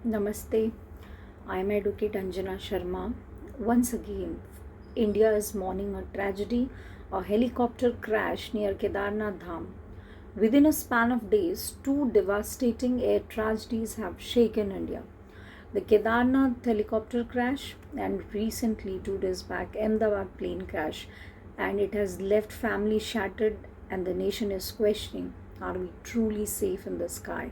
Namaste. I am Advocate Anjana Sharma. Once again, India is mourning a tragedy, a helicopter crash near Kedarnath Dham. Within a span of days, two devastating air tragedies have shaken India. The Kedarnath helicopter crash and recently 2 days back Ahmedabad plane crash, and it has left families shattered and the nation is questioning, are we truly safe in the sky?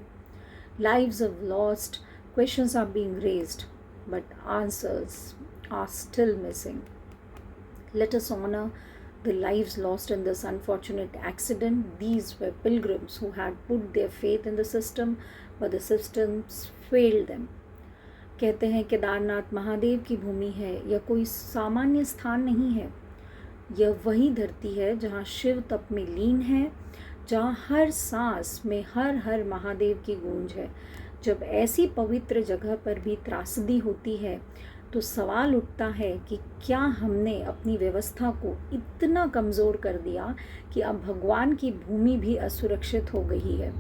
Lives are lost, questions are being raised, but answers are still missing. Let us honor the lives lost in this unfortunate accident. These were pilgrims who had put their faith in the system, but the systems failed them. कहते हैं केदारनाथ महादेव की भूमि है, यह कोई सामान्य स्थान नहीं है। यह वही धरती है जहाँ शिव तप में लीन है, जहाँ हर सांस में हर हर महादेव की गूंज है। जब ऐसी पवित्र जगह पर भी त्रासदी होती है तो सवाल उठता है कि क्या हमने अपनी व्यवस्था को इतना कमज़ोर कर दिया कि अब भगवान की भूमि भी असुरक्षित हो गई है।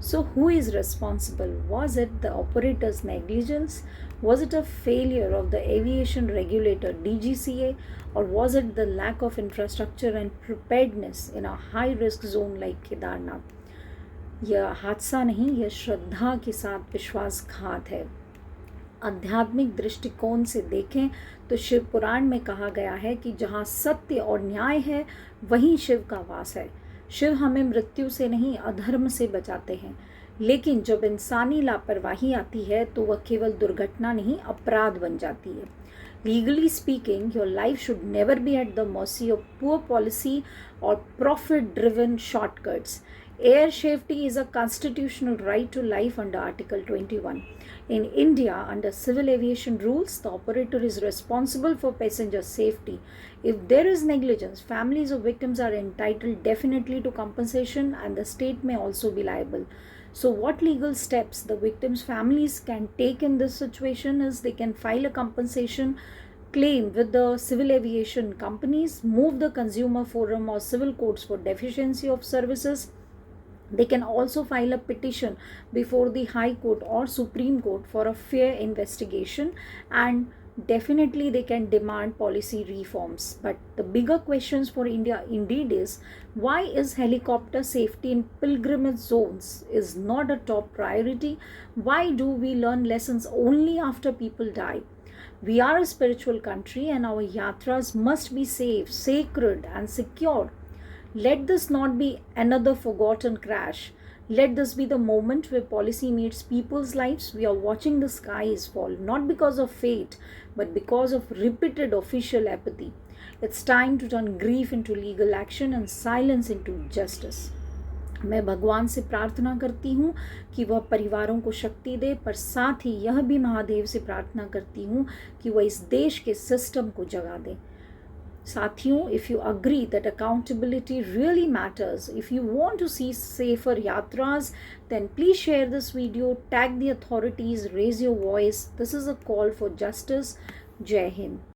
So who is responsible? Was it the operator's negligence? Was it a failure of the aviation regulator DGCA? Or was it the lack of infrastructure and preparedness in a high-risk zone like Kedarnath? यह हादसा नहीं, यह श्रद्धा के साथ विश्वासघात है। आध्यात्मिक दृष्टिकोण से देखें तो शिव पुराण में कहा गया है कि जहाँ सत्य और न्याय है वहीं शिव का वास है। शिव हमें मृत्यु से नहीं अधर्म से बचाते हैं, लेकिन जब इंसानी लापरवाही आती है तो वह केवल दुर्घटना नहीं अपराध बन जाती है। Legally speaking, your life should never be at the mercy of poor policy or profit-driven shortcuts. Air safety is a constitutional right to life under Article 21. In India, under civil aviation rules, the operator is responsible for passenger safety. If there is negligence, families of victims are entitled definitely to compensation and the state may also be liable. So what legal steps the victims' families can take in this situation is they can file a compensation claim with the civil aviation companies, move the consumer forum or civil courts for deficiency of services. They can also file a petition before the High Court or Supreme Court for a fair investigation, and definitely they can demand policy reforms. But the bigger questions for India indeed is, why is helicopter safety in pilgrimage zones is not a top priority? Why do we learn lessons only after people die? We are a spiritual country and our yatras must be safe, sacred and secure. Let this not be another forgotten crash. Let this be the moment where policy meets people's lives. We are watching the skies fall, not because of fate, but because of repeated official apathy. It's time to turn grief into legal action and silence into justice. मैं भगवान से प्रार्थना करती हूँ कि वह परिवारों को शक्ति दे, पर साथ ही यह भी महादेव से प्रार्थना करती हूँ कि वह इस देश के सिस्टम को जगा दे। साथियों, if you agree that accountability really matters, if you want to see safer yatras, then please share this video, tag the authorities, raise your voice. This is a call for justice. Jai Hind.